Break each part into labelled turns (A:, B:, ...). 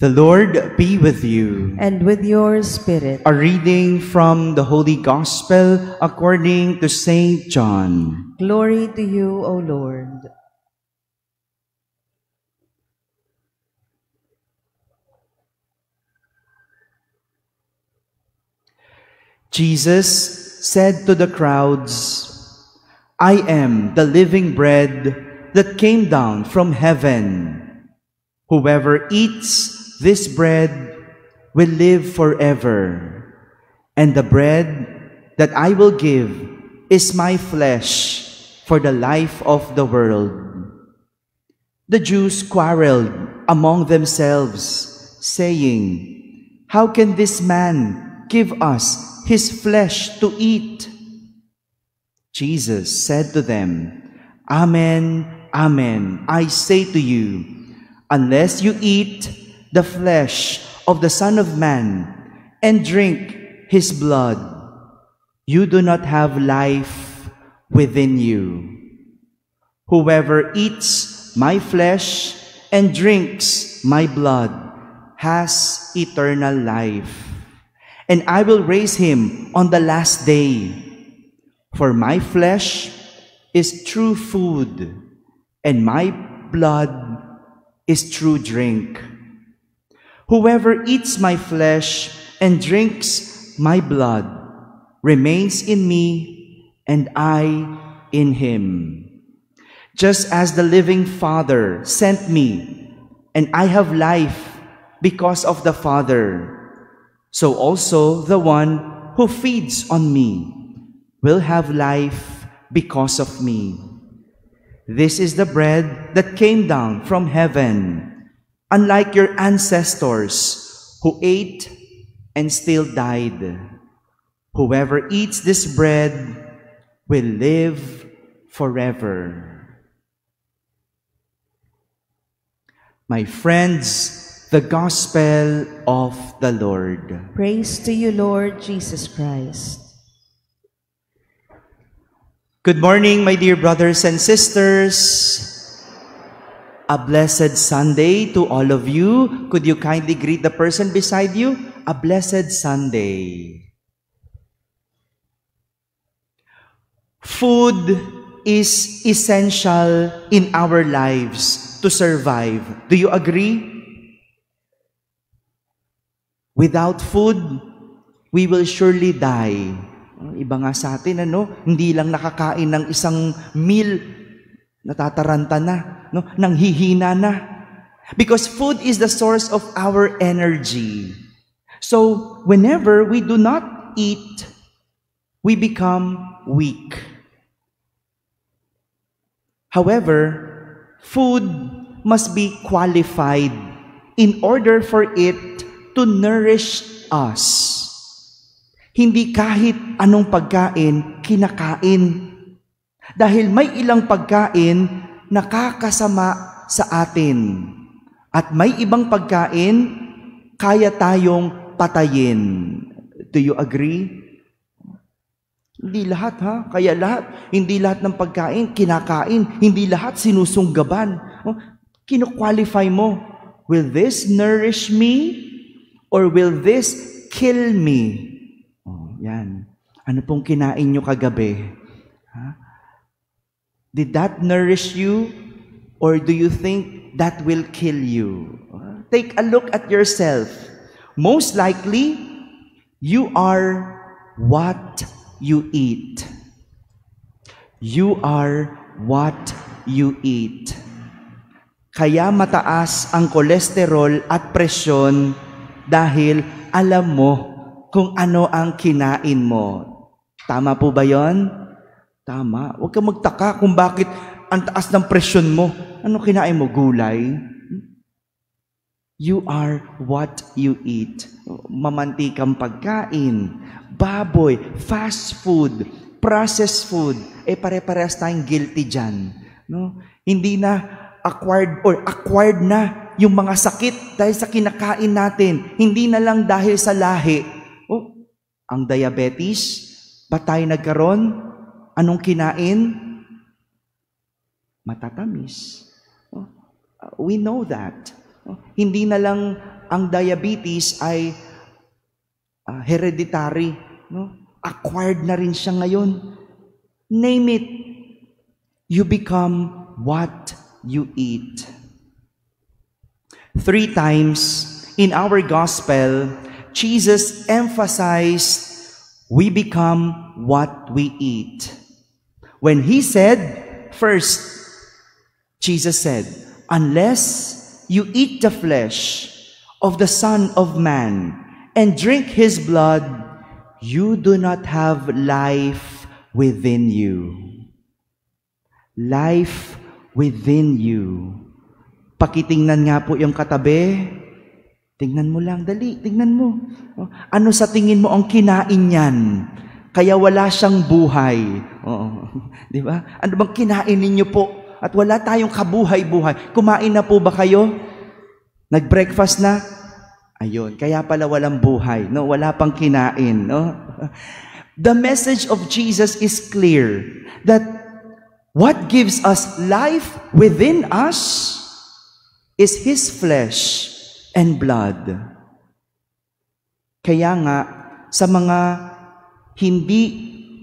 A: The Lord be with you.
B: And with your spirit.
A: A reading from the Holy Gospel according to Saint John.
B: Glory to you, O Lord.
A: Jesus said to the crowds, "I am the living bread that came down from heaven. Whoever eats this bread will live forever, and the bread that I will give is my flesh for the life of the world." The Jews quarreled among themselves, saying, "How can this man give us his flesh to eat?" Jesus said to them, "Amen, amen, I say to you, unless you eat the flesh of the Son of Man and drink his blood, you do not have life within you. Whoever eats my flesh and drinks my blood has eternal life, and I will raise him on the last day. For my flesh is true food, and my blood is true drink. Whoever eats my flesh and drinks my blood remains in me, and I in him. Just as the living Father sent me, and I have life because of the Father, so also the one who feeds on me will have life because of me. This is the bread that came down from heaven, unlike your ancestors who ate and still died. Whoever eats this bread will live forever." My friends, the Gospel of the Lord.
B: Praise to you, Lord Jesus Christ.
A: Good morning, my dear brothers and sisters. A blessed Sunday to all of you. Could you kindly greet the person beside you? A blessed Sunday. Food is essential in our lives to survive. Do you agree? Without food, we will surely die. Iba nga sa atin, hindi lang nakakain ng isang meal, natataranta na, nanghihina na. Because food is the source of our energy. So, whenever we do not eat, we become weak. However, food must be qualified in order for it to nourish us. Hindi kahit anong pagkain, kinakain. Dahil may ilang pagkain nakakasama sa atin. At may ibang pagkain, kaya tayong patayin. Do you agree? Hindi lahat, Kaya hindi lahat ng pagkain, kinakain. Hindi lahat sinusunggaban. Kino-qualify mo, will this nourish me? Or will this kill me? Yan. Ano pong kinain nyo kagabi? Did that nourish you? Or do you think that will kill you? Take a look at yourself. Most likely, you are what you eat. You are what you eat. Kaya mataas ang kolesterol at presyon dahil alam mo kung ano ang kinain mo. Tama po ba yon? Tama. Huwag kang magtaka kung bakit ang taas ng presyon mo. Ano kinain mo? Gulay? You are what you eat. Mamantikang pagkain, baboy, fast food, processed food. Pare-parehas tayong guilty dyan. Hindi na acquired na yung mga sakit dahil sa kinakain natin. Hindi na lang dahil sa lahi. Ang diabetes, ba tayo nagkaroon? Anong kinain? Matatamis. We know that. Hindi na lang ang diabetes ay hereditary, no? Acquired na rin siya ngayon. Name it. You become what you eat. 3 times in our gospel, Jesus emphasized we become what we eat. When he said, first, Jesus said, unless you eat the flesh of the Son of Man and drink his blood, you do not have life within you. Life within you. Pakitingnan nga po yung katabi. Tingnan mo lang, dali, tingnan mo. Ano sa tingin mo ang kinain niyan? Kaya wala siyang buhay. Di ba? Ano bang kinain ninyo po? At wala tayong kabuhay-buhay. Kumain na po ba kayo? Nag-breakfast na? Ayun, kaya pala walang buhay. No? Wala pang kinain. No? The message of Jesus is clear that what gives us life within us is His flesh and blood. Kaya nga, sa mga hindi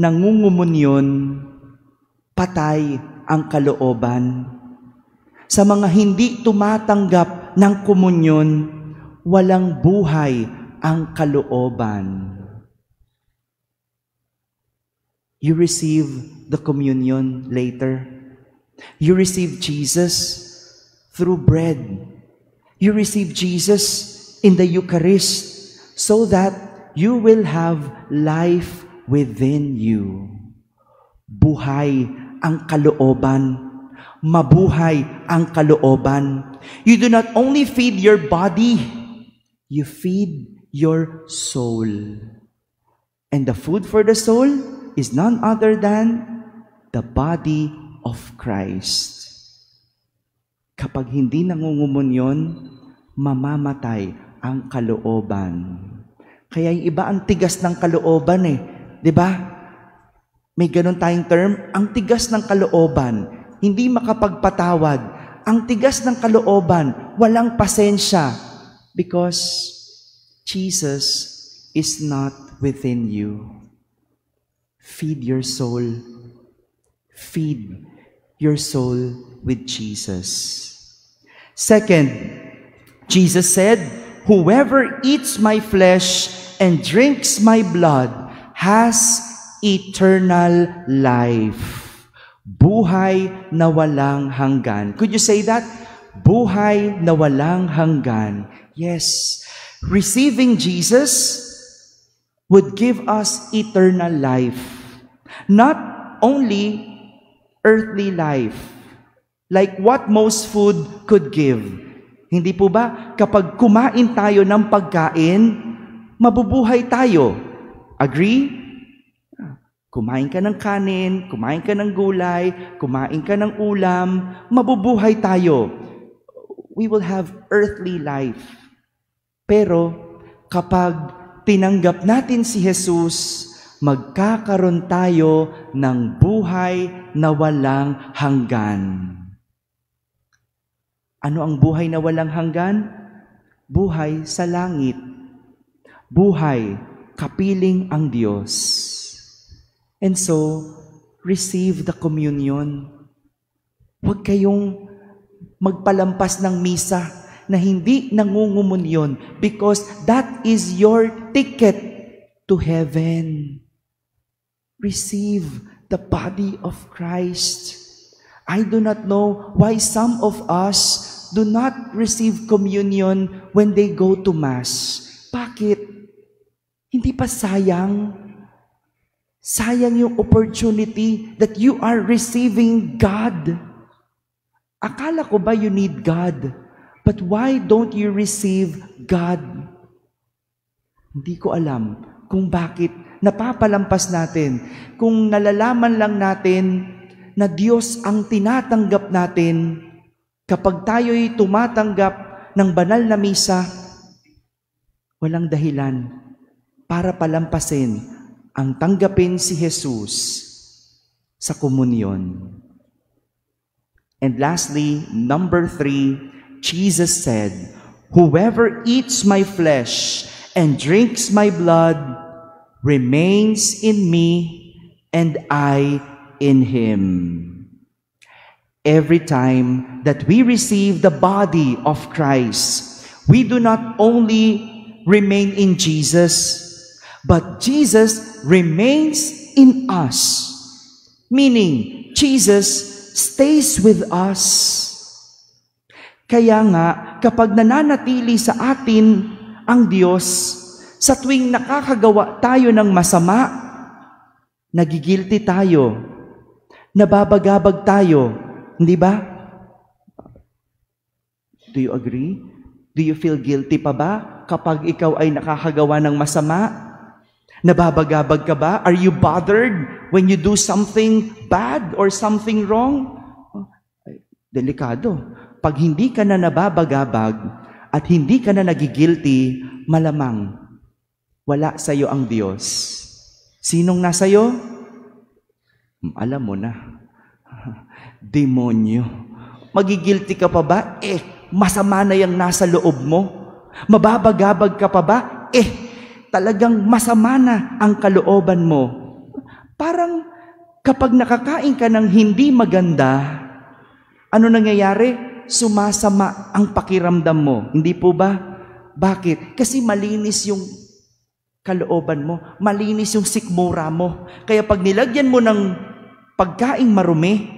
A: nangungumunyon, patay ang kalooban. Sa mga hindi tumatanggap ng komunyon, walang buhay ang kalooban. You receive the communion later. You receive Jesus through bread. You receive Jesus in the Eucharist so that you will have life within you. Buhay ang kalooban. Mabuhay ang kalooban. You do not only feed your body, you feed your soul. And the food for the soul is none other than the body of Christ. Kapag hindi nangungumunyon, mamamatay ang kalooban. Kaya yung iba ang tigas ng kalooban eh. 'Di ba? May ganun tayong term, ang tigas ng kalooban, hindi makapagpatawad. Ang tigas ng kalooban, walang pasensya. Because Jesus is not within you. Feed your soul. Feed your soul with Jesus. Second, Jesus said, whoever eats my flesh and drinks my blood has eternal life. Buhay na walang hanggan. Could you say that? Buhay na walang hanggan. Yes. Receiving Jesus would give us eternal life. Not only earthly life, like what most food could give. Hindi po ba? Kapag kumain tayo ng pagkain, mabubuhay tayo. Agree? Kumain ka ng kanin, kumain ka ng gulay, kumain ka ng ulam, mabubuhay tayo. We will have earthly life. Pero kapag tinanggap natin si Jesus, magkakaroon tayo ng buhay na walang hanggan. Ano ang buhay na walang hanggan? Buhay sa langit. Buhay, kapiling ang Diyos. And so, receive the communion. Huwag kayong magpalampas ng misa na hindi nangungumunyon because that is your ticket to heaven. Receive the body of Christ. I do not know why some of us do not receive communion when they go to Mass. Bakit? Hindi pa sayang? Sayang yung opportunity that you are receiving God. Akala ko ba you need God? But why don't you receive God? Hindi ko alam kung bakit napapalampas natin. Kung nalalaman lang natin na Diyos ang tinatanggap natin kapag tayo'y tumatanggap ng banal na misa, walang dahilan para palampasin ang tanggapin si Jesus sa komunyon. And lastly, number 3, Jesus said, Whoever eats my flesh and drinks my blood remains in me, and I in him. Every time that we receive the body of Christ, we do not only remain in Jesus, but Jesus remains in us. Meaning, Jesus stays with us. Kaya nga, kapag nananatili sa atin ang Diyos, sa tuwing nakakagawa tayo ng masama, nagigilty tayo, nababagabag tayo, hindi ba? Do you agree? Do you feel guilty pa ba kapag ikaw ay nakakagawa ng masama? Nababagabag ka ba? Are you bothered when you do something bad or something wrong? Delikado. Pag hindi ka na nababagabag at hindi ka na nagigilty, malamang wala sa iyo ang Diyos. Sinong nasa iyo? Alam mo na. Demonyo. Magigilty ka pa ba? Masama na yung nasa loob mo. Mababagabag ka pa ba? Talagang masama na ang kalooban mo. Parang kapag nakakain ka ng hindi maganda, ano nangyayari? Sumasama ang pakiramdam mo. Hindi po ba? Bakit? Kasi malinis yung kalooban mo. Malinis yung sikmura mo. Kaya pag nilagyan mo ng pagkaing marumi,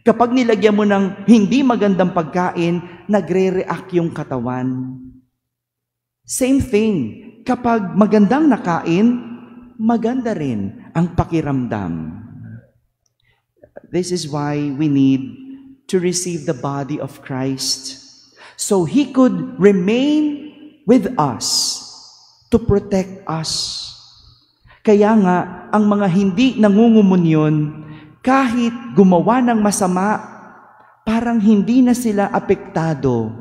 A: kapag nilagyan mo ng hindi magandang pagkain, nagre-react yung katawan. Same thing. Kapag magandang nakain, maganda rin ang pakiramdam. This is why we need to receive the body of Christ, so He could remain with us, to protect us. Kaya nga, ang mga hindi nangungumunyon, kahit gumawa ng masama, parang hindi na sila apektado.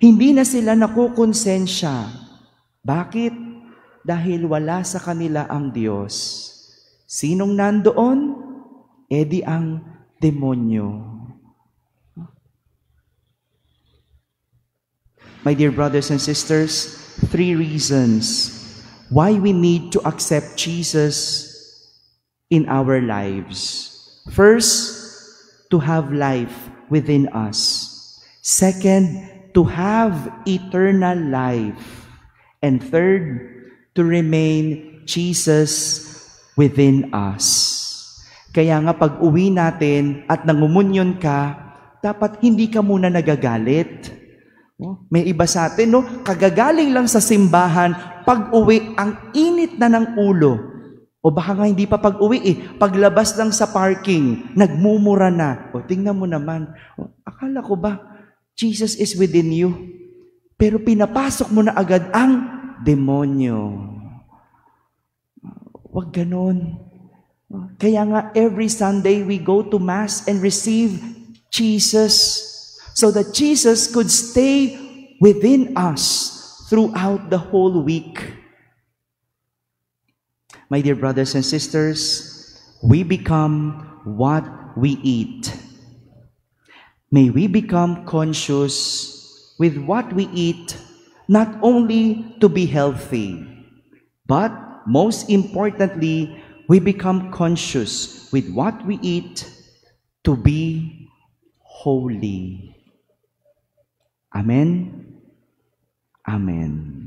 A: Hindi na sila nakukonsensya. Bakit? Dahil wala sa kanila ang Diyos. Sinong nandoon? Di ang demonyo. My dear brothers and sisters, 3 reasons why we need to accept Jesus in our lives. First, to have life within us. Second, to have eternal life. And third, to remain Jesus within us. Kaya nga pag uwi natin at nangumunyon ka, dapat hindi ka muna nagagalit. May iba sa atin, kagagaling lang sa simbahan, pag-uwi, ang init na ng ulo. O baka nga hindi pa pag-uwi paglabas lang sa parking, nagmumura na. Tingnan mo naman, akala ko ba, Jesus is within you? Pero pinapasok mo na agad ang demonyo. Huwag ganon. Kaya nga, every Sunday we go to Mass and receive Jesus, so that Jesus could stay within us throughout the whole week. My dear brothers and sisters, we become what we eat. May we become conscious with what we eat, not only to be healthy, but most importantly, we become conscious with what we eat to be holy. Amen. Amen.